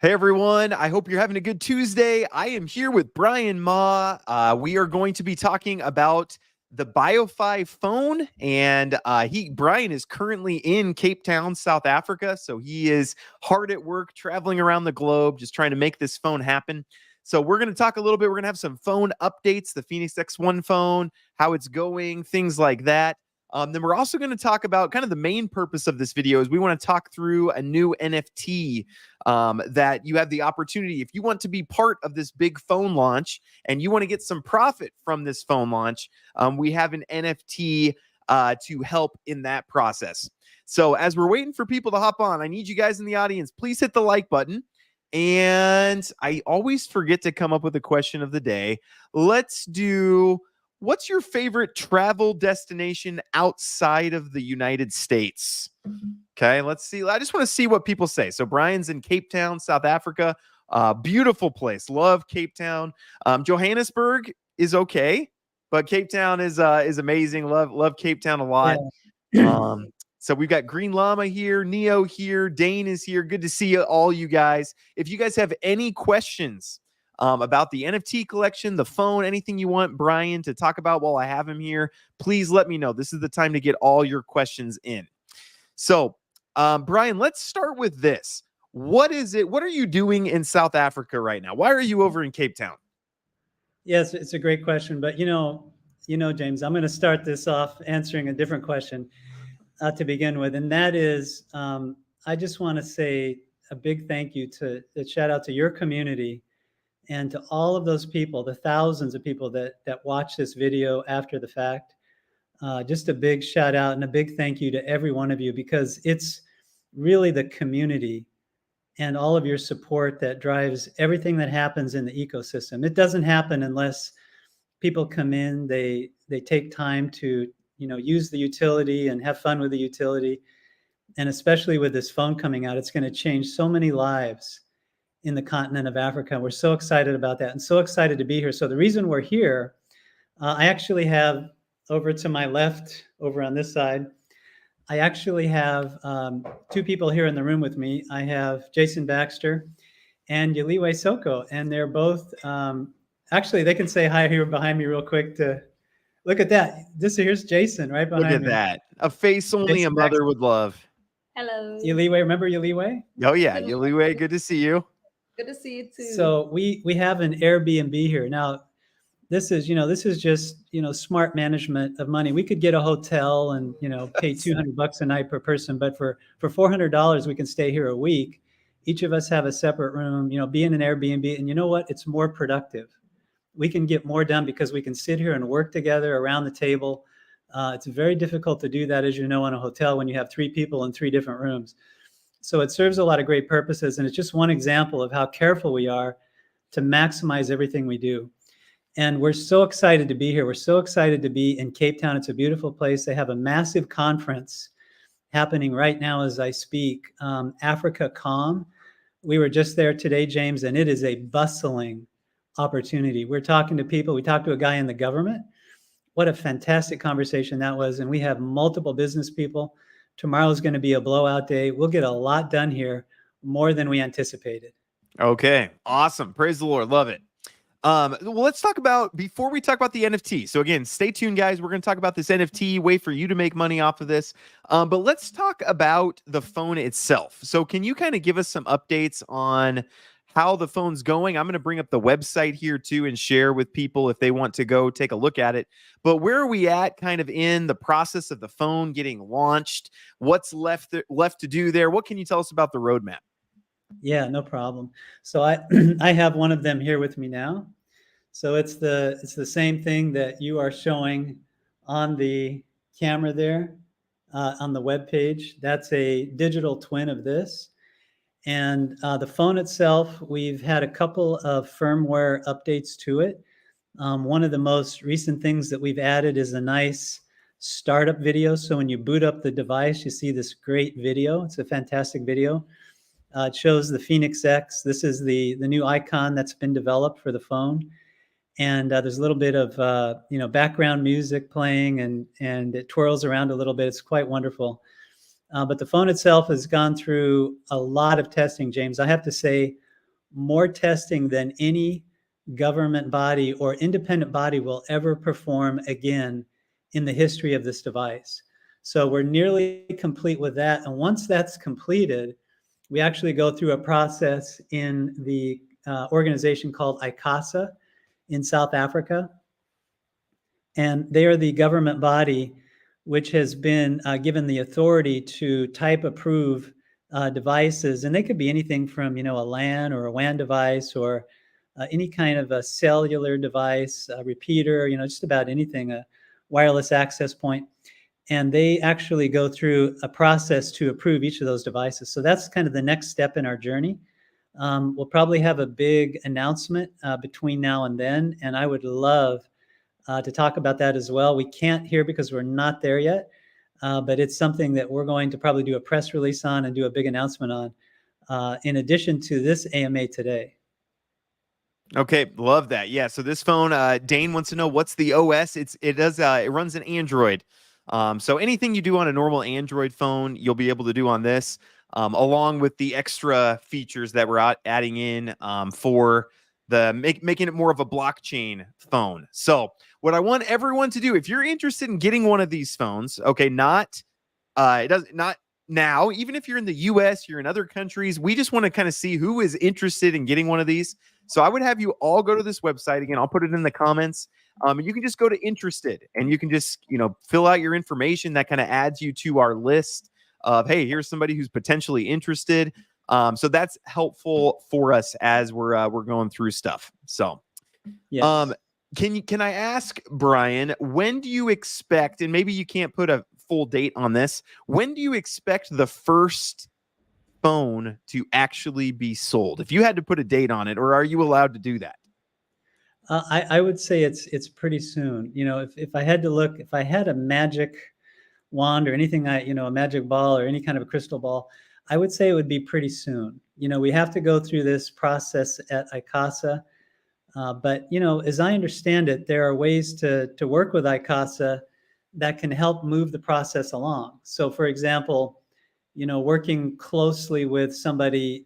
Hey everyone, I hope you're having a good Tuesday. I am here with Brian Ma. We are going to be talking about the BioFi phone, and Brian is currently in Cape Town, South Africa. So he is hard at work, traveling around the globe, just trying to make this phone happen. So we're going to talk a little bit. We're going to have some phone updates, the Phoenix X1 phone, how it's going, things like that. Then we're also going to talk about kind of the main purpose of this video is we want to talk through a new NFT that you have the opportunity, if you want to be part of this big phone launch and you want to get some profit from this phone launch, we have an NFT to help in that process. So as we're waiting for people to hop on, I need you guys in the audience, please hit the like button. And I always forget to come up with a question of the day. Let's do, what's your favorite travel destination outside of the United States? Okay, let's see. I just want to see what people say. So Brian's in Cape Town, South Africa. Beautiful place. Love Cape Town. Johannesburg is okay, but Cape Town is amazing. Love Cape Town a lot. Yeah. So we've got Green Llama here, Neo here, Dane is here. Good to see all you guys. If you guys have any questions about the NFT collection, the phone, anything you want Brian to talk about while I have him here, please let me know. This is the time to get all your questions in. So, Brian, let's start with this. What are you doing in South Africa right now? Why are you over in Cape Town? Yes, it's a great question, but James, I'm going to start this off answering a different question to begin with, and that is, I just want to say a big thank you a shout out to your community and to all of those people, the thousands of people that watch this video after the fact. Just a big shout out and a big thank you to every one of you, because it's really the community and all of your support that drives everything that happens in the ecosystem. It doesn't happen unless people come in, they take time to use the utility and have fun with the utility. And especially with this phone coming out, it's going to change so many lives in the continent of Africa. We're so excited about that and so excited to be here. So the reason we're here, I actually have over to my left, over on this side, I actually have two people here in the room with me. I have Jason Baxter and Yaliwe Soko, and they're both, actually they can say hi here behind me real quick. Look at that. Here's Jason right behind me. Look at that. A face only Jason a mother Baxter would love. Hello. Yaliwe, remember Yaliwe? Oh yeah, Yaliwe, good to see you. Good to see you too. So we have an Airbnb here. Now, this is just, smart management of money. We could get a hotel and, pay $200 a night per person, but for $400, we can stay here a week. Each of us have a separate room, be in an Airbnb. And you know what? It's more productive. We can get more done because we can sit here and work together around the table. It's very difficult to do that, as you know, in a hotel when you have three people in three different rooms. So it serves a lot of great purposes. And it's just one example of how careful we are to maximize everything we do. And we're so excited to be here. We're so excited to be in Cape Town. It's a beautiful place. They have a massive conference happening right now as I speak, Africa Com. We were just there today, James, and it is a bustling opportunity. We're talking to people. We talked to a guy in the government. What a fantastic conversation that was. And we have multiple business people. Tomorrow's going to be a blowout day. We'll get a lot done here, more than we anticipated. Okay, awesome. Praise the Lord. Love it. Well, let's talk about, before we talk about the NFT. So again, stay tuned, guys. We're going to talk about this NFT, way for you to make money off of this. But let's talk about the phone itself. So can you kind of give us some updates on how the phone's going? I'm going to bring up the website here too and share with people if they want to go take a look at it. But where are we at kind of in the process of the phone getting launched? What's left to do there? What can you tell us about the roadmap? Yeah, no problem. So I have one of them here with me now. So it's the same thing that you are showing on the camera there on the web page. That's a digital twin of this. And the phone itself, we've had a couple of firmware updates to it. One of the most recent things that we've added is a nice startup video. So when you boot up the device, you see this great video. It's a fantastic video. It shows the Phoenix X. This is the new icon that's been developed for the phone. And there's a little bit of background music playing, and it twirls around a little bit. It's quite wonderful. But the phone itself has gone through a lot of testing, James. I have to say, more testing than any government body or independent body will ever perform again in the history of this device. So we're nearly complete with that. And once that's completed, we actually go through a process in the organization called ICASA in South Africa. And they are the government body which has been given the authority to type approve devices. And they could be anything from, a LAN or a WAN device or any kind of a cellular device, a repeater, just about anything, a wireless access point. And they actually go through a process to approve each of those devices. So that's kind of the next step in our journey. We'll probably have a big announcement between now and then, and I would love to talk about that as well. We can't here because we're not there yet, but it's something that we're going to probably do a press release on and do a big announcement on, in addition to this AMA today. Okay, love that. Yeah, so this phone, Dane wants to know what's the OS. It runs an Android. So anything you do on a normal Android phone, you'll be able to do on this, along with the extra features that we're adding in for making it more of a blockchain phone. So what I want everyone to do, if you're interested in getting one of these phones, okay, not now, even if you're in the US, you're in other countries, we just want to kind of see who is interested in getting one of these. So I would have you all go to this website again. I'll put it in the comments. You can just go to interested and you can just, fill out your information. That kind of adds you to our list of, hey, here's somebody who's potentially interested. So that's helpful for us as we're going through stuff. So, yes. Can I ask, Brian, when do you expect, and maybe you can't put a full date on this, when do you expect the first phone to actually be sold? If you had to put a date on it, or are you allowed to do that? I would say it's pretty soon. If I had to look, if I had a magic wand or anything, a magic ball or any kind of a crystal ball, I would say it would be pretty soon. We have to go through this process at ICASA. But, as I understand it, there are ways to work with ICASA that can help move the process along. So, for example, working closely with somebody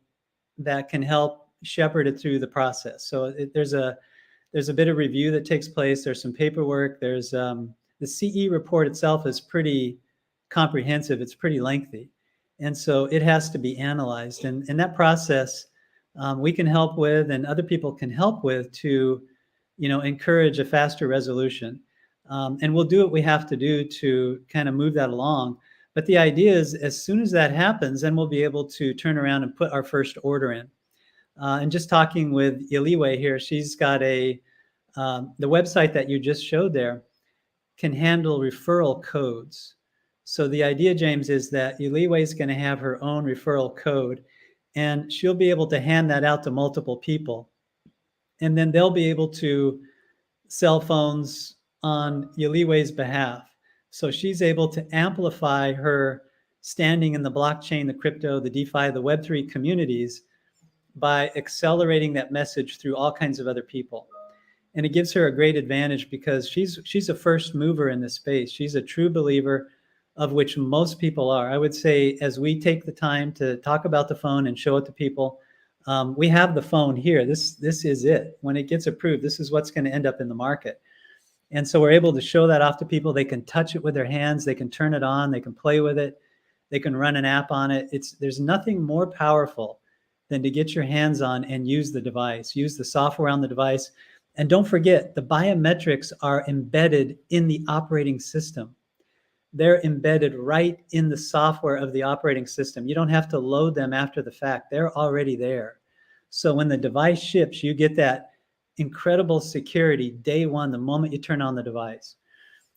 that can help shepherd it through the process. So there's a bit of review that takes place. There's some paperwork. There's the CE report itself is pretty comprehensive. It's pretty lengthy. And so it has to be analyzed. And that process we can help with, and other people can help with to, encourage a faster resolution. And we'll do what we have to do to kind of move that along. But the idea is, as soon as that happens, then we'll be able to turn around and put our first order in. And just talking with Yaliwe here, she's got the website that you just showed there can handle referral codes. So the idea, James, is that Yaliwe is going to have her own referral code, and she'll be able to hand that out to multiple people. And then they'll be able to sell phones on Yaliwe's behalf. So she's able to amplify her standing in the blockchain, the crypto, the DeFi, the Web3 communities by accelerating that message through all kinds of other people. And it gives her a great advantage because she's a first mover in this space. She's a true believer, of which most people are. I would say, as we take the time to talk about the phone and show it to people, we have the phone here. This is it. When it gets approved, this is what's going to end up in the market. And so we're able to show that off to people. They can touch it with their hands. They can turn it on. They can play with it. They can run an app on it. There's nothing more powerful than to get your hands on and use the device, use the software on the device. And don't forget, the biometrics are embedded in the operating system. They're embedded right in the software of the operating system. You don't have to load them after the fact. They're already there. So when the device ships, you get that incredible security day one, the moment you turn on the device.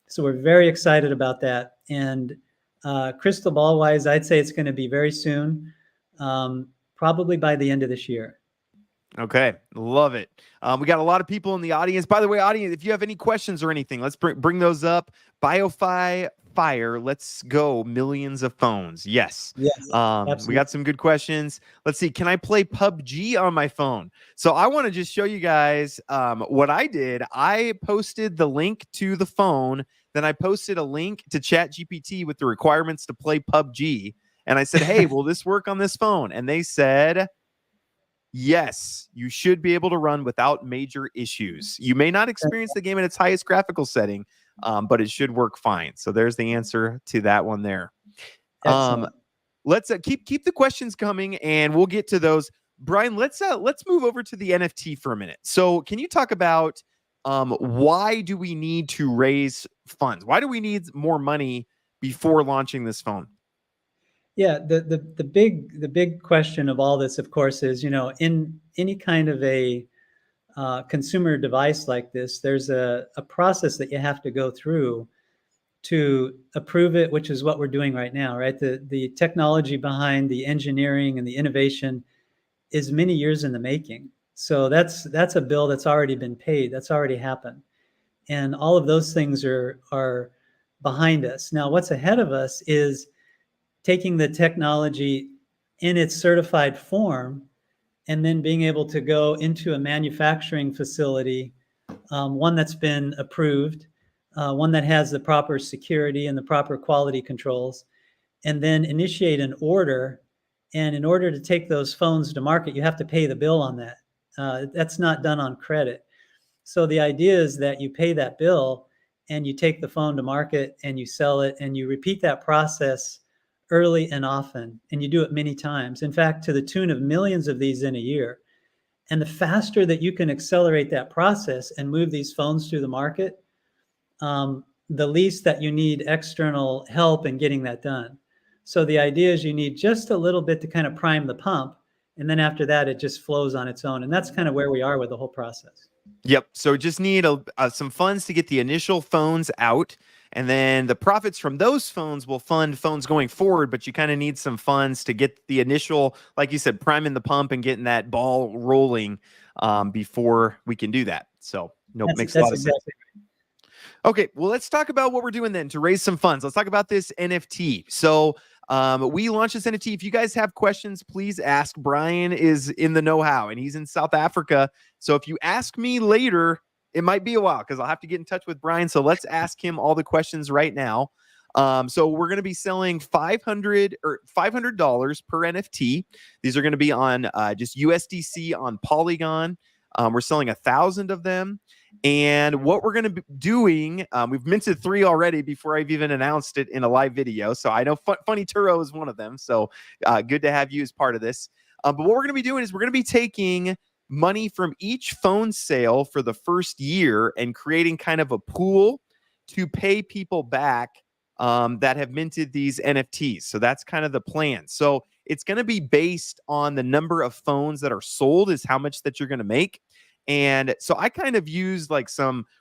So we're very excited about that. And crystal ball wise, I'd say it's going to be very soon, probably by the end of this year. Okay, love it. We got a lot of people in the audience. By the way, audience, if you have any questions or anything, let's bring those up. BioFi Fire, let's go. Millions of phones. Yes. Yes. We got some good questions. Let's see. Can I play PUBG on my phone? So I want to just show you guys what I did. I posted the link to the phone. Then I posted a link to ChatGPT with the requirements to play PUBG. And I said, hey, will this work on this phone? And they said, Yes, you should be able to run without major issues. You may not experience the game at its highest graphical setting, but it should work fine. So there's the answer to that one there. Excellent. Let's keep the questions coming, and we'll get to those. Brian, let's move over to the NFT for a minute. So, can you talk about why do we need to raise funds? Why do we need more money before launching this phone? Yeah, the big question of all this, of course, is, in any kind of a consumer device like this, there's a process that you have to go through to approve it, which is what we're doing right now, right? The technology behind the engineering and the innovation is many years in the making. So that's a bill that's already been paid, that's already happened, and all of those things are behind us. Now, what's ahead of us is taking the technology in its certified form and then being able to go into a manufacturing facility, one that's been approved, one that has the proper security and the proper quality controls, and then initiate an order. And in order to take those phones to market, you have to pay the bill on that. That's not done on credit. So the idea is that you pay that bill and you take the phone to market and you sell it, and you repeat that process early and often, and you do it many times. In fact, to the tune of millions of these in a year. And the faster that you can accelerate that process and move these phones through the market, the least that you need external help in getting that done. So the idea is you need just a little bit to kind of prime the pump, and then after that, it just flows on its own. And that's kind of where we are with the whole process. Yep. So just need some funds to get the initial phones out. And then the profits from those phones will fund phones going forward, but you kind of need some funds to get the initial, like you said, priming the pump and getting that ball rolling before we can do that. So, makes a lot of sense. Okay, well, let's talk about what we're doing then to raise some funds. Let's talk about this NFT. So we launched this NFT. If you guys have questions, please ask. Brian is in the know-how, and he's in South Africa. So if you ask me later, it might be a while because I'll have to get in touch with Brian. So let's ask him all the questions right now. So we're going to be selling $500 per NFT. These are going to be on just USDC on Polygon. We're selling 1,000 of them. And what we're going to be doing, we've minted 3 already before I've even announced it in a live video. So I know Funny Turo is one of them. So good to have you as part of this. But what we're going to be doing is we're going to be taking money from each phone sale for the first year and creating kind of a pool to pay people back that have minted these NFTs. So that's kind of the plan. So it's going to be based on the number of phones that are sold is how much that you're going to make. And so I kind of use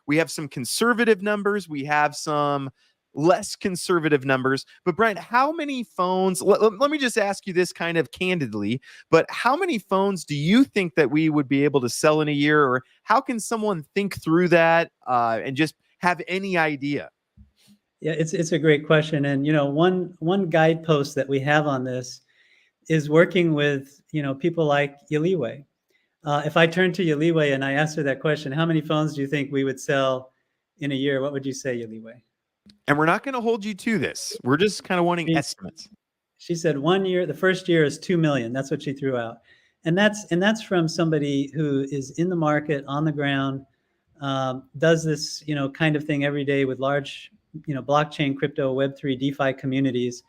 we have some conservative numbers. We have some less conservative numbers. But Brian, how many phones, let me just ask you this kind of candidly, but how many phones do you think that we would be able to sell in a year? Or how can someone think through that and just have any idea? Yeah, it's a great question. And, one guidepost that we have on this is working with, people like Yaliway. If I turn to Yaliway and I asked her that question, how many phones do you think we would sell in a year? What would you say, Yaliway? And we're not going to hold you to this. We're just kind of wanting estimates. She said 1 year, the first year is 2 million. That's what she threw out. And that's from somebody who is in the market, on the ground, does this, kind of thing every day with large, blockchain, crypto, Web3, DeFi communities.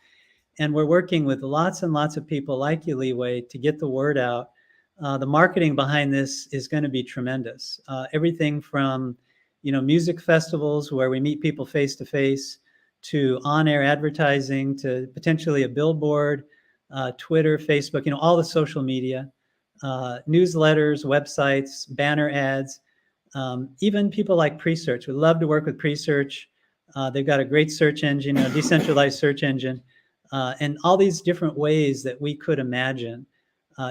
And we're working with lots and lots of people like Yaliway to get the word out. The marketing behind this is going to be tremendous. Everything from, music festivals where we meet people face to face, to on-air advertising, to potentially a billboard, Twitter, Facebook, all the social media, newsletters, websites, banner ads, even people like Presearch. We love to work with Presearch. They've got a great search engine, a decentralized search engine, and all these different ways that we could imagine.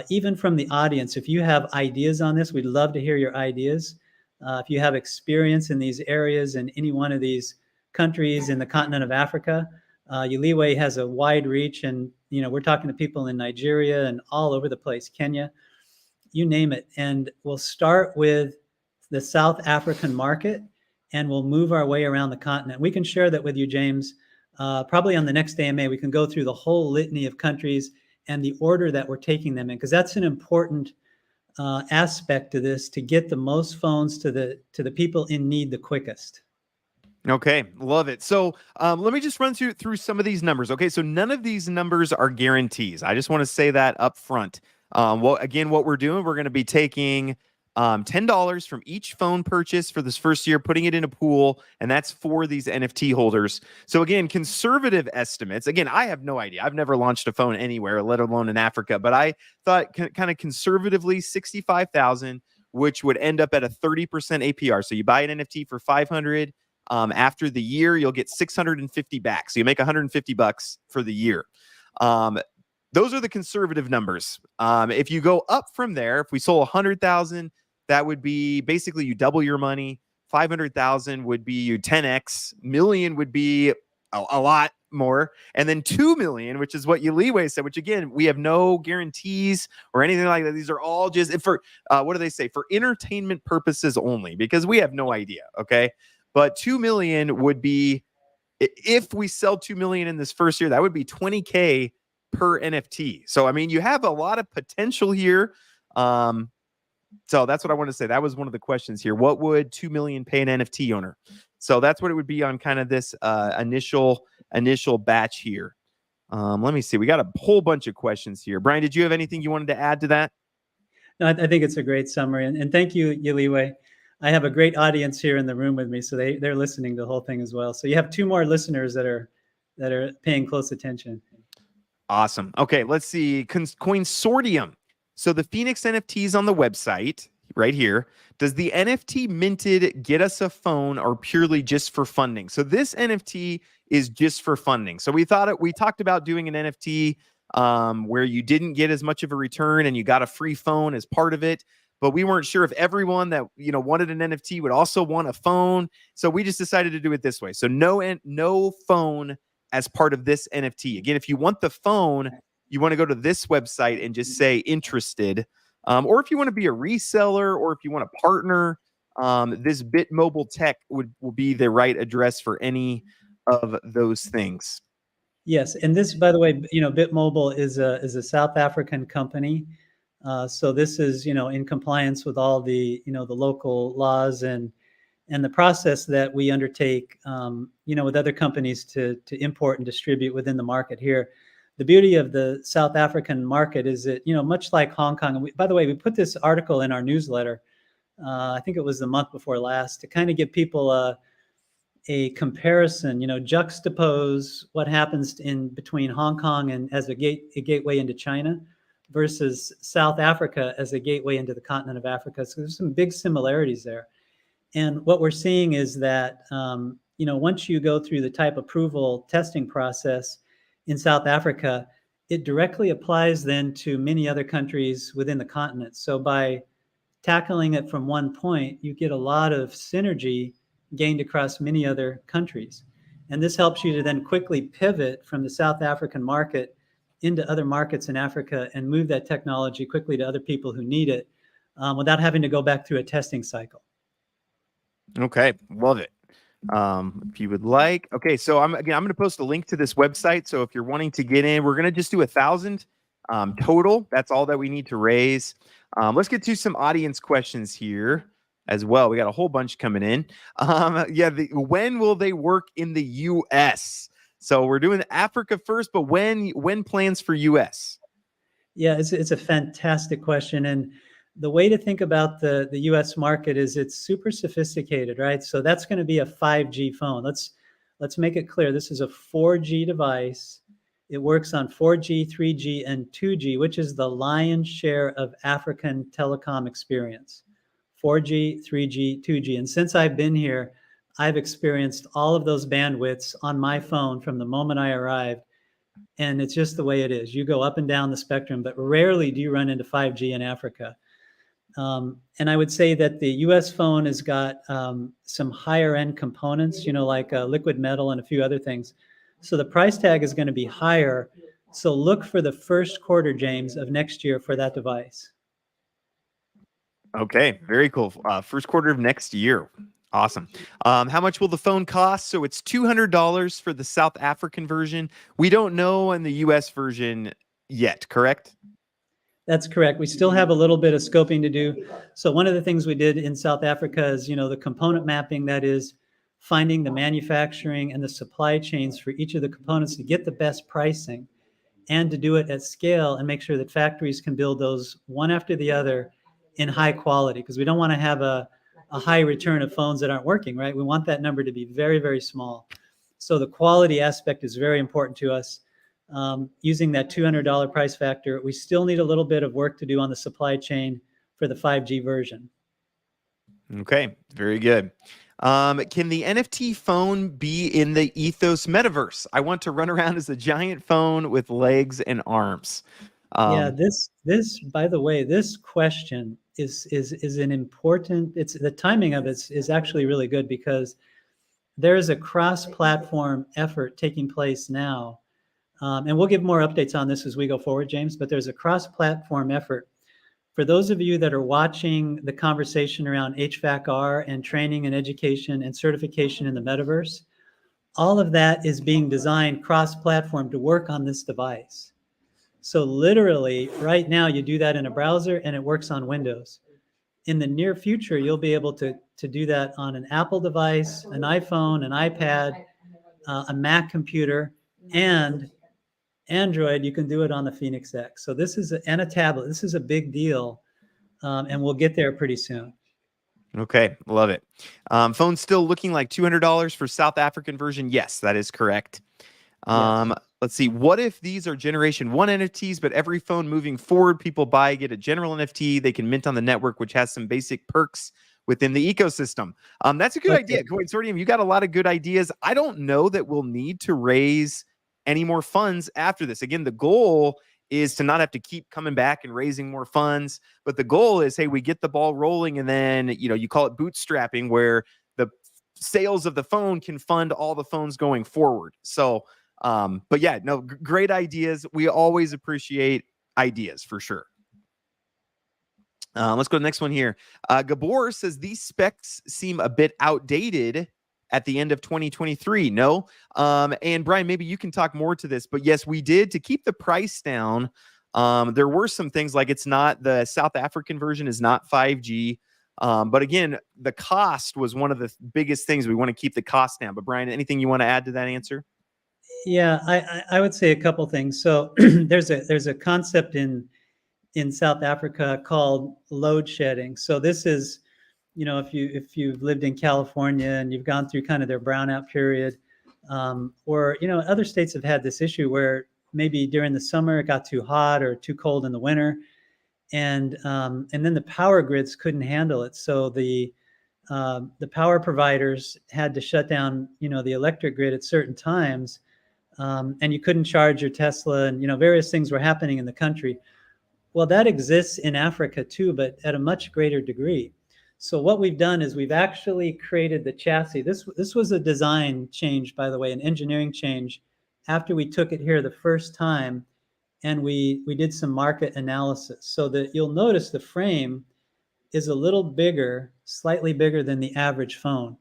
Even from the audience, if you have ideas on this, we'd love to hear your ideas. If you have experience in these areas in any one of these countries in the continent of Africa, Yaliway has a wide reach, and we're talking to people in Nigeria and all over the place, Kenya, you name it. And we'll start with the South African market, and we'll move our way around the continent. We can share that with you, James. Probably on the next AMA, we can go through the whole litany of countries and the order that we're taking them in, because that's an important aspect to this to get the most phones to the people in need the quickest. Okay, love it. So let me just run through some of these numbers. Okay, so none of these numbers are guarantees. I just want to say that up front. What we're doing, we're going to be taking $10 from each phone purchase for this first year, putting it in a pool, and that's for these NFT holders. So again, conservative estimates. Again, I have no idea. I've never launched a phone anywhere, let alone in Africa, but I thought kind of conservatively 65,000, which would end up at a 30% APR. So you buy an NFT for 500. After the year, you'll get 650 back. So you make 150 bucks for the year. Those are the conservative numbers. If you go up from there, if we sold 100,000, that would be basically you double your money. 500,000 would be you 10x. Million would be a lot more. And then 2 million, which is what Yaliwe said, which again, we have no guarantees or anything like that. These are all just for, what do they say? For entertainment purposes only, because we have no idea. Okay. But 2 million would be, if we sell 2 million in this first year, that would be 20K per NFT. So, I mean, you have a lot of potential here. So that's what I want to say. That was one of the questions here. What would 2 million pay an NFT owner? So that's what it would be on kind of this initial batch here. Let me see. We got a whole bunch of questions here. Brian, did you have anything you wanted to add to that? No, I think it's a great summary. And thank you, Yaliwe. I have a great audience here in the room with me, so they're listening to the whole thing as well. So you have 2 more listeners that are paying close attention. Awesome. Okay, let's see. Coinsortium. So the Phoenix NFTs on the website right here. Does the NFT minted get us a phone or purely just for funding? So this NFT is just for funding. So we talked about doing an NFT where you didn't get as much of a return and you got a free phone as part of it. But we weren't sure if everyone that wanted an NFT would also want a phone. So we just decided to do it this way. So no phone as part of this NFT. Again, if you want the phone, you want to go to this website and just say interested. Or if you want to be a reseller or if you want to partner, this BitMobile Tech will be the right address for any of those things. Yes, and this, by the way, BitMobile is a South African company. So this is, in compliance with all the, the local laws and the process that we undertake, with other companies to import and distribute within the market here. The beauty of the South African market is that, much like Hong Kong, and by the way, we put this article in our newsletter, I think it was the month before last, to kind of give people a comparison, juxtapose what happens in between Hong Kong and as a gateway into China versus South Africa as a gateway into the continent of Africa. So there's some big similarities there. And what we're seeing is that, once you go through the type approval testing process in South Africa, it directly applies then to many other countries within the continent. So by tackling it from one point, you get a lot of synergy gained across many other countries. And this helps you to then quickly pivot from the South African market into other markets in Africa and move that technology quickly to other people who need it without having to go back through a testing cycle. Okay, love it. If you would like. Okay, so I'm going to post a link to this website. So if you're wanting to get in, we're going to just do 1,000 total. That's all that we need to raise. Let's get to some audience questions here as well. We got a whole bunch coming in. When will they work in the U.S.? So we're doing Africa first, but when plans for U.S.? Yeah, it's a fantastic question. And the way to think about the U.S. market is it's super sophisticated, right? So that's going to be a 5G phone. Let's make it clear. This is a 4G device. It works on 4G, 3G, and 2G, which is the lion's share of African telecom experience. 4G, 3G, 2G. And since I've been here, I've experienced all of those bandwidths on my phone from the moment I arrived. And it's just the way it is. You go up and down the spectrum, but rarely do you run into 5G in Africa. And I would say that the US phone has got some higher end components, like liquid metal and a few other things. So the price tag is going to be higher. So look for the first quarter, James, of next year for that device. Okay, very cool. First quarter of next year. Awesome. How much will the phone cost? So it's $200 for the South African version. We don't know in the US version yet, correct? That's correct. We still have a little bit of scoping to do. So one of the things we did in South Africa is, the component mapping, that is finding the manufacturing and the supply chains for each of the components to get the best pricing and to do it at scale and make sure that factories can build those one after the other in high quality, because we don't want to have a high return of phones that aren't working, right? We want that number to be very, very small. So the quality aspect is very important to us. Using that $200 price factor, we still need a little bit of work to do on the supply chain for the 5G version. Okay, very good. Can the NFT phone be in the Ethos metaverse? I want to run around as a giant phone with legs and arms. Yeah, this by the way, this question is an important. It's the timing of it is actually really good, because there is a cross-platform effort taking place now. And we'll give more updates on this as we go forward, James, but there's a cross-platform effort. For those of you that are watching the conversation around HVAC-R and training and education and certification in the metaverse, all of that is being designed cross-platform to work on this device. So literally, right now, you do that in a browser and it works on Windows. In the near future, you'll be able to do that on an Apple device, an iPhone, an iPad, a Mac computer, and Android. You can do it on the Phoenix X. So this is and a tablet. This is a big deal, and we'll get there pretty soon. Okay, love it. Phone's still looking like $200 for South African version. Yes, that is correct. Yes. Let's see. What if these are generation 1 NFTs, but every phone moving forward, people get a general NFT they can mint on the network, which has some basic perks within the ecosystem? That's a good idea. Consortium, you got a lot of good ideas. I don't know that we'll need to raise any more funds after this. Again, the goal is to not have to keep coming back and raising more funds, but the goal is, hey, we get the ball rolling, and then, you call it bootstrapping, where the sales of the phone can fund all the phones going forward. So, but yeah, no, great ideas. We always appreciate ideas for sure. Let's go to the next one here. Gabor says these specs seem a bit outdated at the end of 2023. No. And Brian, maybe you can talk more to this, but yes, we did, to keep the price down. There were some things like the South African version is not 5G. But again, the cost was one of the biggest things. We want to keep the cost down. But Brian, anything you want to add to that answer? Yeah, I would say a couple things. So there's a concept in South Africa called load shedding. So this is, if you've lived in California and you've gone through kind of their brownout period, or other states have had this issue where maybe during the summer it got too hot or too cold in the winter, and then the power grids couldn't handle it. So the power providers had to shut down, the electric grid at certain times, and you couldn't charge your Tesla, and various things were happening in the country. Well, that exists in Africa too, but at a much greater degree. So what we've done is we've actually created the chassis. This was a design change, by the way, an engineering change, after we took it here the first time, and we did some market analysis. So that you'll notice the frame is a little bigger, slightly bigger than the average phone.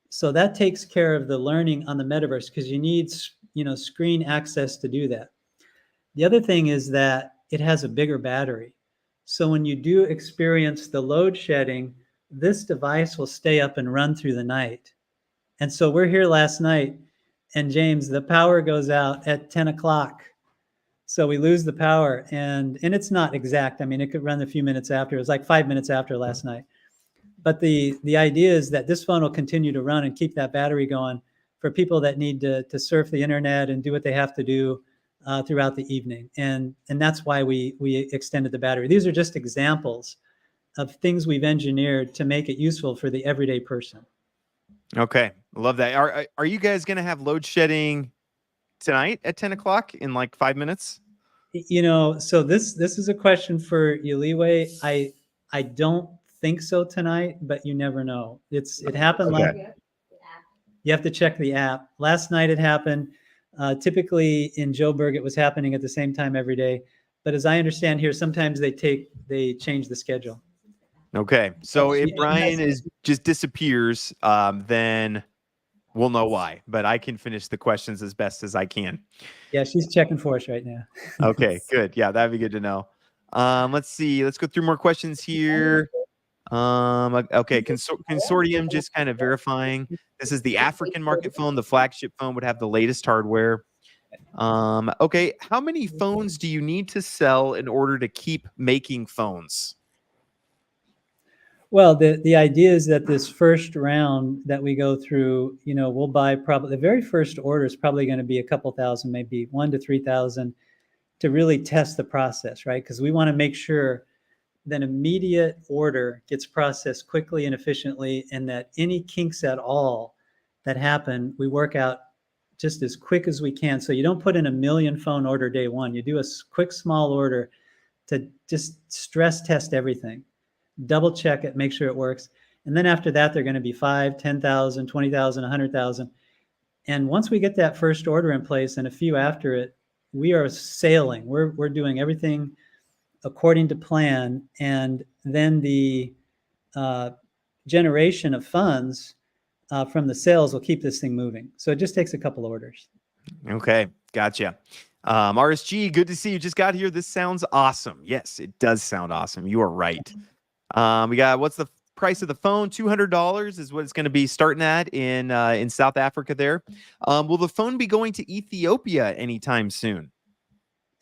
So that takes care of the learning on the metaverse, because you need, screen access to do that. The other thing is that it has a bigger battery. So when you do experience the load shedding, this device will stay up and run through the night. And so we're here last night, and James, the power goes out at 10 o'clock. So we lose the power, and it's not exact. I mean, it could run a few minutes after. It was like 5 minutes after last night. But the idea is that this phone will continue to run and keep that battery going for people that need to surf the internet and do what they have to do throughout the evening. And that's why we extended the battery. These are just examples of things we've engineered to make it useful for the everyday person. Okay, love that. Are you guys going to have load shedding tonight at 10 o'clock in like 5 minutes? So this is a question for Yoliwe. I don't think so tonight, but you never know. It happened. Okay. You have to check the app. Last night it happened. Typically in Joburg, it was happening at the same time every day. But as I understand here, sometimes they change the schedule. Okay, so if Brian just disappears, then we'll know why. But I can finish the questions as best as I can. Yeah, she's checking for us right now. Okay, good. Yeah, that'd be good to know. Let's see. Let's go through more questions here. Okay, consortium just kind of verifying. This is the African market phone. The flagship phone would have the latest hardware. Okay, how many phones do you need to sell in order to keep making phones? Well, the idea is that this first round that we go through, we'll buy probably the very first order is probably going to be a couple thousand, maybe 1,000 to 3,000 to really test the process, right? Because we want to make sure that immediate order gets processed quickly and efficiently, and that any kinks at all that happen, we work out just as quick as we can. So you don't put in a million phone order day one. You do a quick, small order to just stress test everything, double check it, make sure it works. And then after that, they're going to be 5, 10,000, 20,000, 100,000. And once we get that first order in place and a few after it, we are sailing. We're doing everything according to plan. And then the generation of funds from the sales will keep this thing moving. So it just takes a couple orders. Okay, gotcha. RSG, good to see you. Just got here. This sounds awesome. Yes, it does sound awesome. You are right. We got, what's the price of the phone? $200 is what it's going to be starting at in South Africa there. Will the phone be going to Ethiopia anytime soon?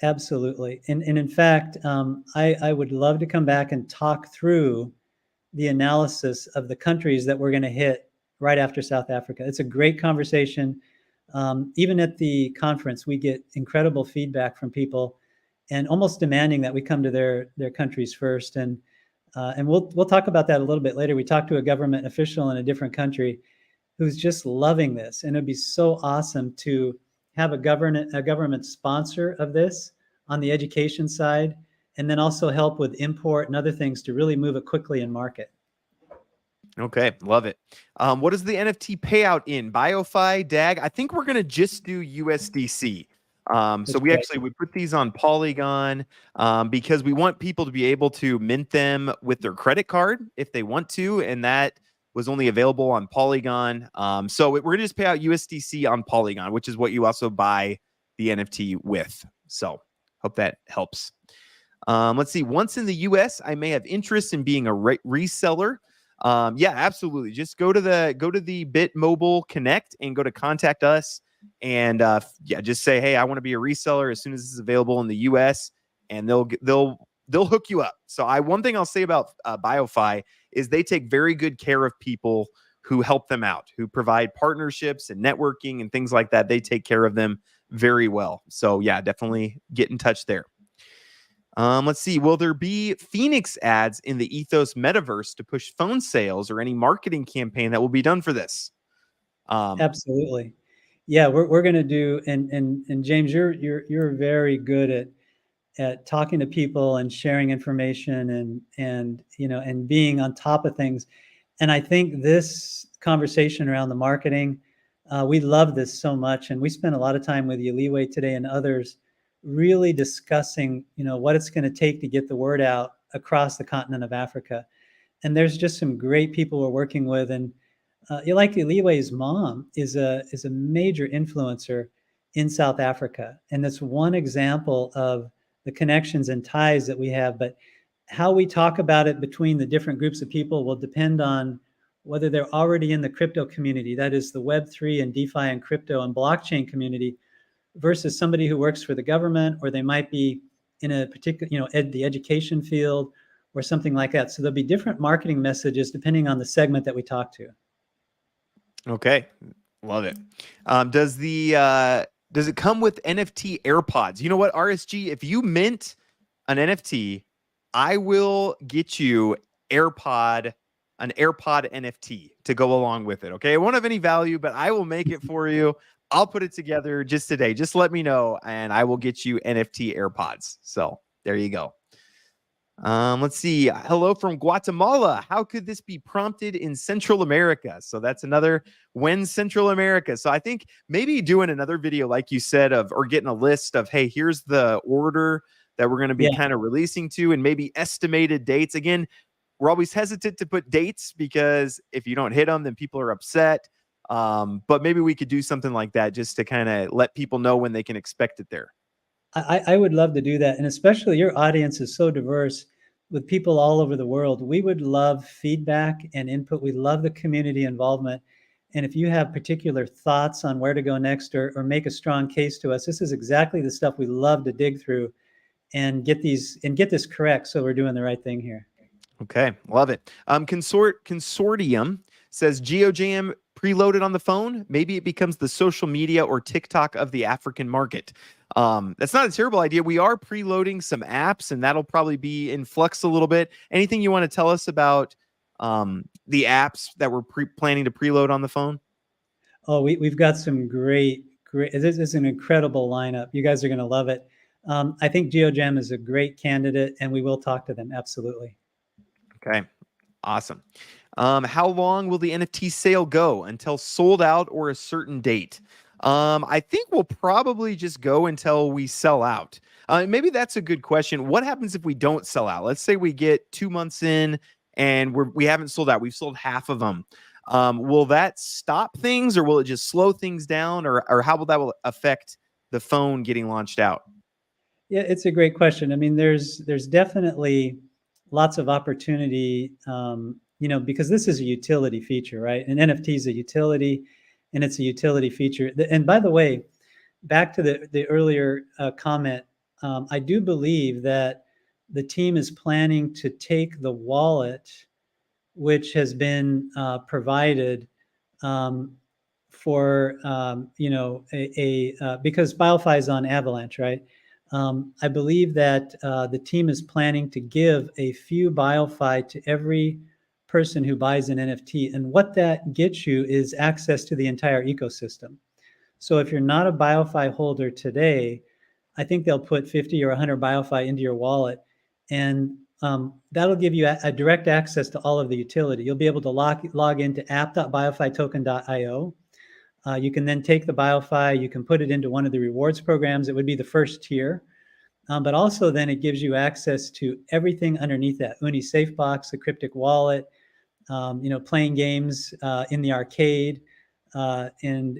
Absolutely. And in fact, I would love to come back and talk through the analysis of the countries that we're going to hit right after South Africa. It's a great conversation. Even at the conference, we get incredible feedback from people and almost demanding that we come to their countries first. And we'll talk about that a little bit later. We talked to a government official in a different country who's just loving this. And it'd be so awesome to have a government sponsor of this on the education side, and then also help with import and other things to really move it quickly in market. Okay, love it. What is the NFT payout in? BioFi, DAG? I think we're going to just do USDC. So we put these on Polygon because we want people to be able to mint them with their credit card if they want to, and that was only available on Polygon. So we're going to just pay out USDC on Polygon, which is what you also buy the NFT with. So hope that helps. Let's see. Once in the US, I may have interest in being a reseller. Yeah, absolutely. Just go to the BitMobile Connect and go to contact us, and just say, hey, I want to be a reseller as soon as this is available in the US, and they'll hook you up. So one thing I'll say about BioFi is they take very good care of people who help them out, who provide partnerships and networking and things like that. They take care of them very well. So yeah, definitely get in touch there. Let's see. Will there be Phoenix ads in the Ethos metaverse to push phone sales, or any marketing campaign that will be done for this? Absolutely. Yeah, we're going to do, and James, you're very good at talking to people and sharing information and being on top of things. And I think this conversation around the marketing, we love this so much, and we spent a lot of time with Yaliwe today and others really discussing, what it's going to take to get the word out across the continent of Africa. And there's just some great people we're working with. And like Yaliwe's mom is a major influencer in South Africa. And that's one example of the connections and ties that we have. But how we talk about it between the different groups of people will depend on whether they're already in the crypto community, that is the Web3 and DeFi and crypto and blockchain community, versus somebody who works for the government, or they might be in a particular, the education field or something like that. So there'll be different marketing messages depending on the segment that we talk to. Okay, love it. Does it come with NFT AirPods? You know what, RSG, if you mint an NFT, I will get you an AirPod NFT to go along with it. Okay, it won't have any value, but I will make it for you. I'll put it together just today. Just let me know, and I will get you NFT AirPods. So there you go. Let's see. Hello from Guatemala. How could this be prompted in Central America? So that's another when Central America. So I think maybe doing another video, like you said, or getting a list of, hey, here's the order that we're going to be kind of releasing to, and maybe estimated dates. Again, we're always hesitant to put dates because if you don't hit them, then people are upset. But maybe we could do something like that just to kind of let people know when they can expect it there. I would love to do that. And especially your audience is so diverse with people all over the world. We would love feedback and input. We love the community involvement. And if you have particular thoughts on where to go next or make a strong case to us, this is exactly the stuff we love to dig through and get this correct. So we're doing the right thing here. Okay, love it. Consortium says GeoJam preloaded on the phone. Maybe it becomes the social media or TikTok of the African market. That's not a terrible idea. We are preloading some apps, and that'll probably be in flux a little bit. Anything you want to tell us about the apps that we're planning to preload on the phone? Oh, we've got some great. This is an incredible lineup. You guys are going to love it. I think GeoJam is a great candidate, and we will talk to them. Absolutely. Okay, awesome. How long will the NFT sale go? Until sold out or a certain date? I think we'll probably just go until we sell out. Maybe that's a good question. What happens if we don't sell out? Let's say we get 2 months in and we haven't sold out. We've sold half of them. Will that stop things, or will it just slow things down, or how will that affect the phone getting launched out? Yeah, it's a great question. I mean, there's definitely lots of opportunity, because this is a utility feature, right? An NFT is a utility, and it's a utility feature. And by the way, back to the earlier comment, I do believe that the team is planning to take the wallet, which has been provided for, because BioFi is on Avalanche, right? I believe that the team is planning to give a few BioFi to every person who buys an NFT. And what that gets you is access to the entire ecosystem. So if you're not a BioFi holder today, I think they'll put 50 or 100 BioFi into your wallet, and that'll give you a direct access to all of the utility. You'll be able to log into app.biofitoken.io. You can then take the BioFi, you can put it into one of the rewards programs. It would be the first tier. But also then it gives you access to everything underneath that. Uni SafeBox, the Cryptic Wallet, playing games in the arcade, and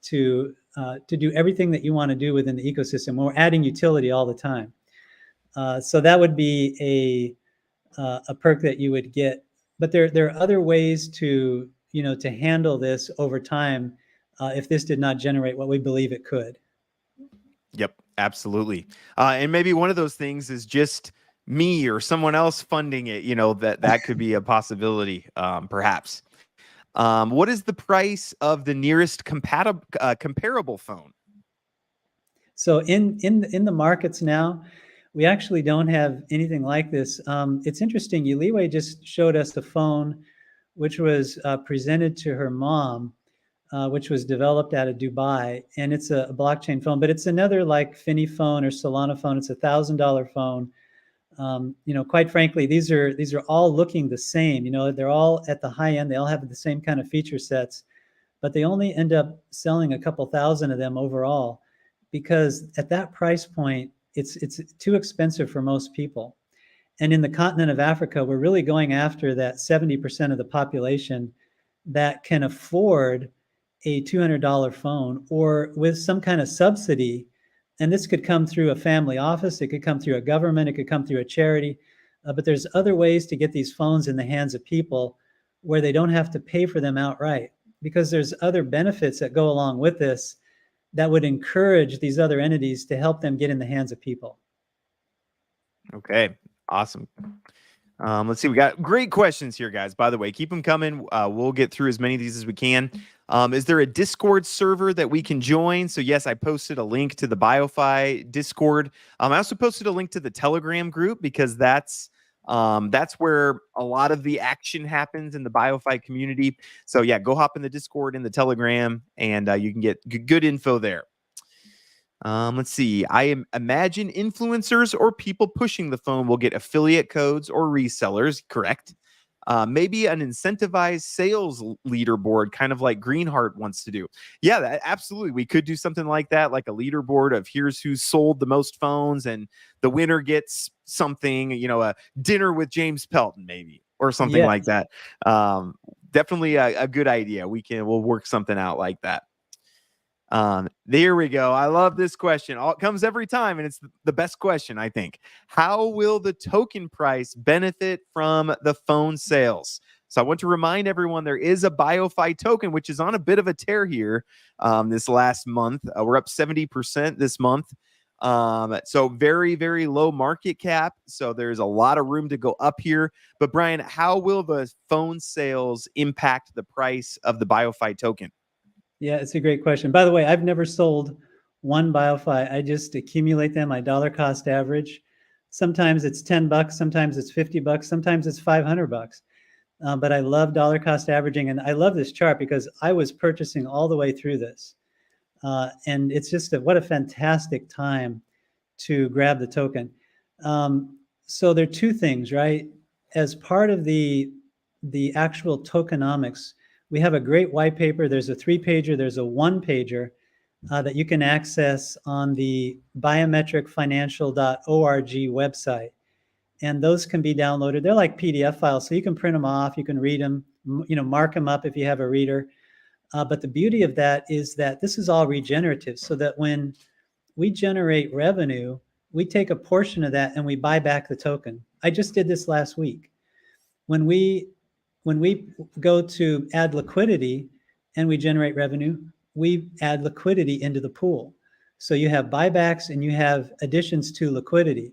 to do everything that you want to do within the ecosystem. We're adding utility all the time. So that would be a perk that you would get. But there are other ways to handle this over time if this did not generate what we believe it could. Yep, absolutely. And maybe one of those things is just me or someone else funding it. That could be a possibility, perhaps. What is the price of the nearest comparable phone? So in the markets now, we actually don't have anything like this. It's interesting. Yuliwei just showed us the phone, which was presented to her mom, which was developed out of Dubai, and it's a blockchain phone. But it's another like Fini phone or Solana phone. It's $1,000 phone. Quite frankly, these are all looking the same. They're all at the high end. They all have the same kind of feature sets, but they only end up selling a couple thousand of them overall, because at that price point, it's too expensive for most people. And in the continent of Africa, we're really going after that 70% of the population that can afford a $200 phone, or with some kind of subsidy. And this could come through a family office, it could come through a government, it could come through a charity. But there's other ways to get these phones in the hands of people where they don't have to pay for them outright, because there's other benefits that go along with this that would encourage these other entities to help them get in the hands of people. Okay, awesome. Let's see. We got great questions here, guys. By the way, keep them coming. We'll get through as many of these as we can. Is there a Discord server that we can join? So yes, I posted a link to the BioFi Discord. I also posted a link to the Telegram group, because that's where a lot of the action happens in the BioFi community. So yeah, go hop in the Discord and the Telegram, and you can get good info there. Let's see. I imagine influencers or people pushing the phone will get affiliate codes or resellers. Correct. Maybe an incentivized sales leaderboard, kind of like Greenheart wants to do. Yeah, absolutely. We could do something like that, like a leaderboard of here's who sold the most phones, and the winner gets something, a dinner with James Pelton, maybe, or something like that. Definitely a good idea. We'll work something out like that. There we go. I love this question. It comes every time, and it's the best question, I think. How will the token price benefit from the phone sales? So I want to remind everyone there is a BioFi token, which is on a bit of a tear here this last month. We're up 70% this month. So very, very low market cap. So there's a lot of room to go up here. But Brian, how will the phone sales impact the price of the BioFi token? Yeah, it's a great question. By the way, I've never sold one BioFi. I just accumulate them. I dollar cost average. Sometimes it's $10, sometimes it's $50, sometimes it's $500. But I love dollar cost averaging, and I love this chart because I was purchasing all the way through this, and it's just what a fantastic time to grab the token. So there are two things, right? As part of the actual tokenomics, we have a great white paper. There's a 3-pager, there's a 1-pager that you can access on the biometricfinancial.org website. And those can be downloaded. They're like PDF files, so you can print them off, you can read them, mark them up if you have a reader. But the beauty of that is that this is all regenerative, so that when we generate revenue, we take a portion of that and we buy back the token. I just did this last week. When we go to add liquidity and we generate revenue, we add liquidity into the pool. So you have buybacks and you have additions to liquidity.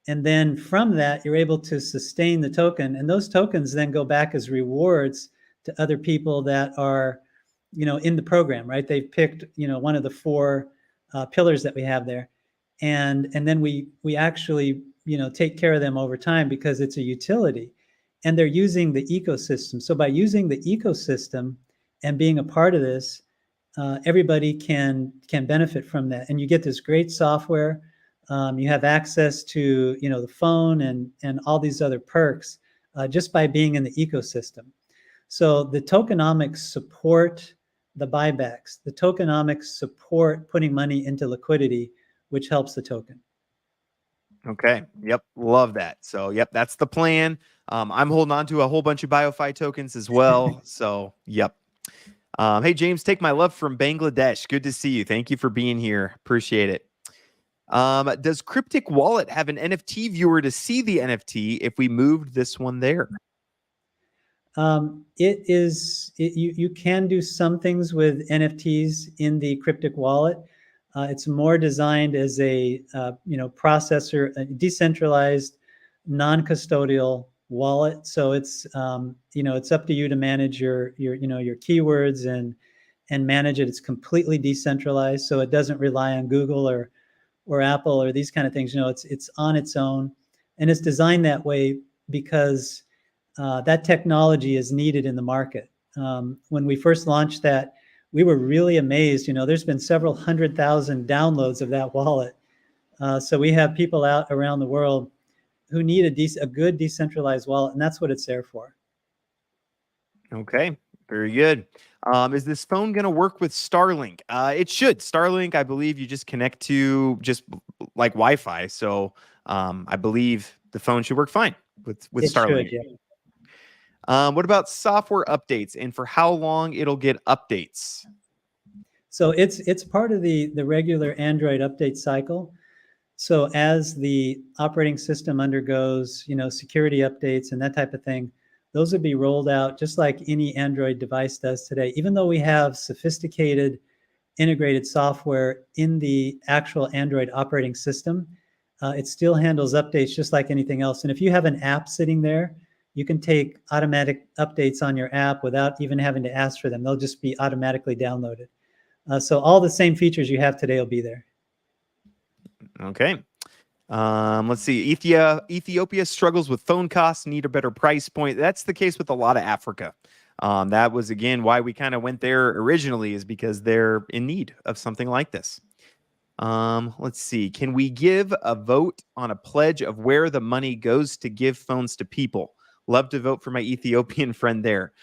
And then from that, you're able to sustain the token. And those tokens then go back as rewards to other people that are, in the program, right? They've picked, one of the 4 pillars that we have there. And then we actually, take care of them over time because it's a utility. And they're using the ecosystem. So by using the ecosystem and being a part of this, everybody can benefit from that. And you get this great software. You have access to, the phone and all these other perks just by being in the ecosystem. So the tokenomics support the buybacks. The tokenomics support putting money into liquidity, which helps the token. Okay. Yep. Love that. So, yep, that's the plan. I'm holding on to a whole bunch of BioFi tokens as well. So, yep. Hey, James, take my love from Bangladesh. Good to see you. Thank you for being here. Appreciate it. Does Cryptic Wallet have an NFT viewer to see the NFT if we moved this one there? You can do some things with NFTs in the Cryptic Wallet. It's more designed as a processor, a decentralized, non-custodial wallet. So it's it's up to you to manage your keywords and manage it. It's completely decentralized, so it doesn't rely on Google or Apple or these kind of things. It's on its own, and it's designed that way because that technology is needed in the market. When we first launched that, we were really amazed. There's been several 100,000 downloads of that wallet. So we have people out around the world who need a good decentralized wallet, and that's what it's there for. Okay, very good. Is this phone going to work with Starlink? It should. Starlink, I believe you just connect to just like Wi-Fi. So I believe the phone should work fine with Starlink. Should, yeah. What about software updates and for how long it'll get updates? So it's part of the regular Android update cycle. So as the operating system undergoes, security updates and that type of thing, those would be rolled out just like any Android device does today. Even though we have sophisticated integrated software in the actual Android operating system, it still handles updates just like anything else. And if you have an app sitting there, you can take automatic updates on your app without even having to ask for them. They'll just be automatically downloaded. So all the same features you have today will be there. Okay. Let's see. Ethiopia struggles with phone costs, need a better price point. That's the case with a lot of Africa. That was, again, why we kind of went there originally, is because they're in need of something like this. Let's see. Can we give a vote on a pledge of where the money goes to give phones to people? Love to vote for my Ethiopian friend there.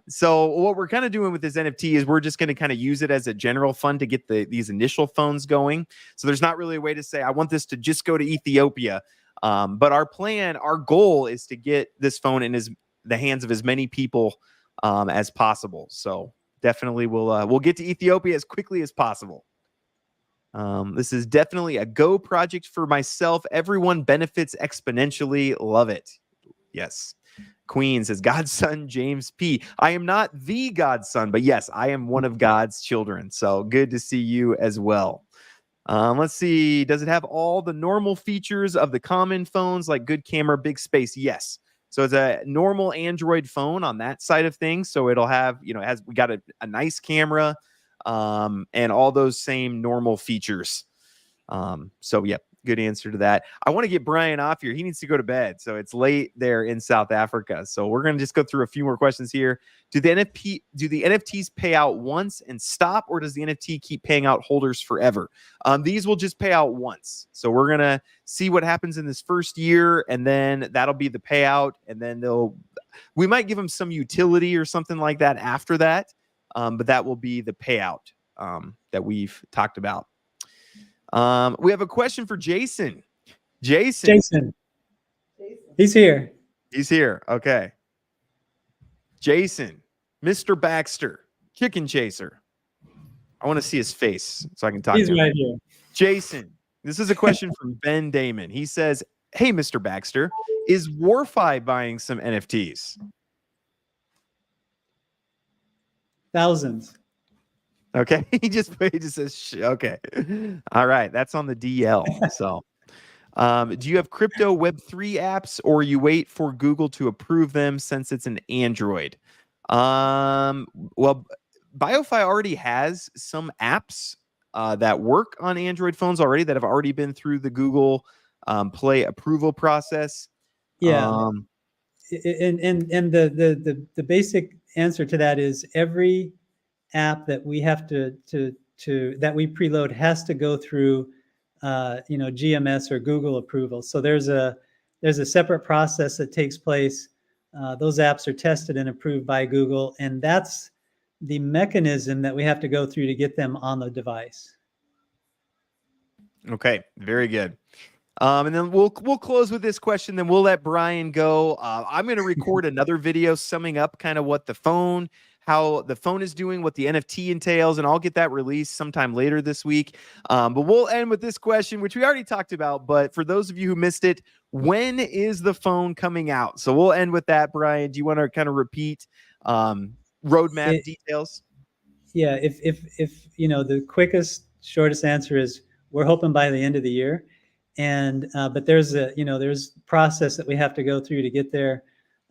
So what we're kind of doing with this NFT is we're just going to kind of use it as a general fund to get these initial funds going. So there's not really a way to say, I want this to just go to Ethiopia. But our goal is to get this phone in the hands of as many people as possible. So definitely we'll get to Ethiopia as quickly as possible. This is definitely a go project for myself. Everyone benefits exponentially. Love it. Yes. Queen says, Godson James P. I am not the godson, but yes, I am one of God's children. So good to see you as well. Let's see. Does it have all the normal features of the common phones like good camera, big space? Yes. So it's a normal Android phone on that side of things. So it'll have, we got a nice camera, and all those same normal features. So yeah, good answer to that. I want to get Brian off here. He needs to go to bed. So it's late there in South Africa. So we're going to just go through a few more questions here. Do the NFTs pay out once and stop, or does the NFT keep paying out holders forever? These will just pay out once. So we're going to see what happens in this first year, and then that'll be the payout. And then we might give them some utility or something like that after that. But that will be the payout that we've talked about. We have a question for Jason. Jason. He's here. He's here. Okay. Jason, Mr. Baxter, Chicken Chaser. I want to see his face so I can talk to him. He's right here. Jason, this is a question from Ben Damon. He says, hey, Mr. Baxter, is Warfi buying some NFTs? Thousands. Okay. He just says, okay. All right. That's on the DL. So, do you have crypto Web3 apps, or you wait for Google to approve them since it's an Android? Well, BioFi already has some apps that work on Android phones already that have already been through the Google Play approval process. Yeah. And the basic answer to that is every app that we have to that we preload has to go through GMS or Google approval. So there's a separate process that takes place. Those apps are tested and approved by Google, and that's the mechanism that we have to go through to get them on the device. Okay, very good. And then we'll close with this question. Then we'll let Brian go. I'm going to record another video summing up kind of how the phone is doing, what the NFT entails, and I'll get that released sometime later this week. But we'll end with this question, which we already talked about. But for those of you who missed it, when is the phone coming out? So we'll end with that. Brian, do you want to kind of repeat roadmap details? Yeah, if the quickest, shortest answer is we're hoping by the end of the year. And but there's there's process that we have to go through to get there.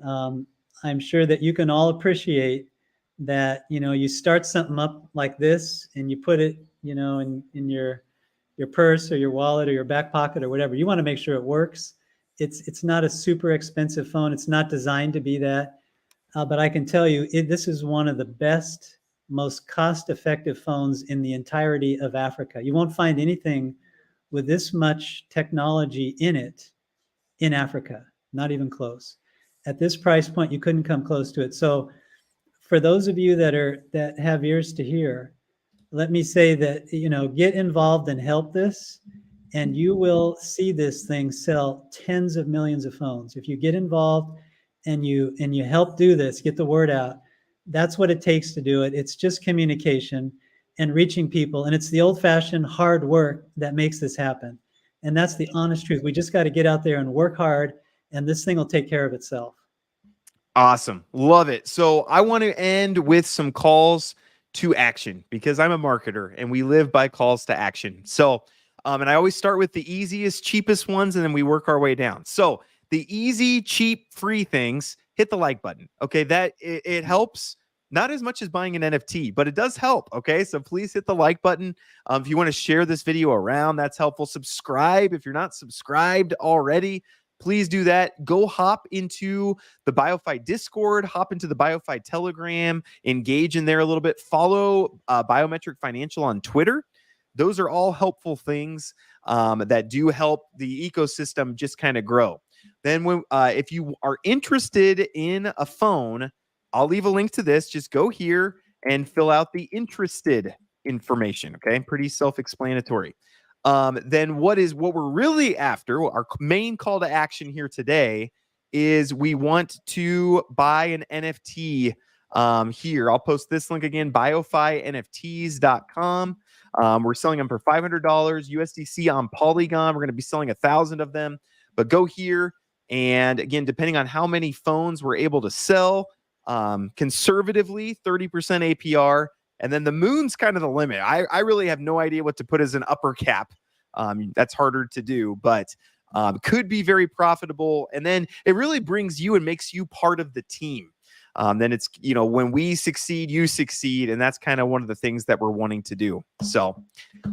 I'm sure that you can all appreciate that you start something up like this and you put it in your purse or your wallet or your back pocket or whatever. You want to make sure it works. It's not a super expensive phone. It's not designed to be that, but I can tell you this is one of the best, most cost-effective phones in the entirety of Africa. You won't find anything with this much technology in it in Africa, not even close. At this price point, you couldn't come close to it. So for those of you that have ears to hear, let me say that, get involved and help this, and you will see this thing sell tens of millions of phones. If you get involved and you help do this, get the word out, that's what it takes to do it. It's just communication and reaching people. And it's the old-fashioned hard work that makes this happen. And that's the honest truth. We just got to get out there and work hard, and this thing will take care of itself. Awesome. Love it. So I want to end with some calls to action because I'm a marketer and we live by calls to action. So, and I always start with the easiest, cheapest ones, and then we work our way down. So the easy, cheap, free things, hit the like button. Okay. That it helps. Not as much as buying an NFT, but it does help. Okay. So please hit the like button. If you want to share this video around, that's helpful. Subscribe. If you're not subscribed already, please do that. Go hop into the BioFi Discord, hop into the BioFi Telegram, engage in there a little bit. Follow Biometric Financial on Twitter. Those are all helpful things that do help the ecosystem just kind of grow. Then if you are interested in a phone, I'll leave a link to this. Just go here and fill out the interested information. Okay, pretty self-explanatory. Then what we're really after, our main call to action here today is we want to buy an NFT here. I'll post this link again, biofynfts.com. We're selling them for $500 USDC on Polygon. We're going to be selling 1,000 of them, but go here. And again, depending on how many phones we're able to sell, conservatively 30% APR. And then the moon's kind of the limit. I really have no idea what to put as an upper cap. That's harder to do, but could be very profitable. And then it really brings you and makes you part of the team. Then it's, when we succeed, you succeed. And that's kind of one of the things that we're wanting to do. So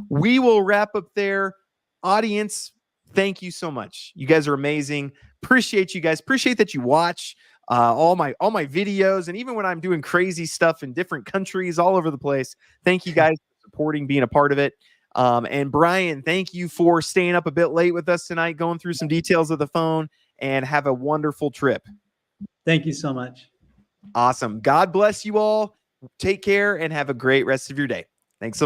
we will wrap up there. Audience, thank you so much. You guys are amazing. Appreciate you guys. Appreciate that you watch all my videos. And even when I'm doing crazy stuff in different countries all over the place, thank you guys for supporting, being a part of it. And Brian, thank you for staying up a bit late with us tonight, going through some details of the phone, and have a wonderful trip. Thank you so much. Awesome. God bless you all. Take care and have a great rest of your day. Thanks so much.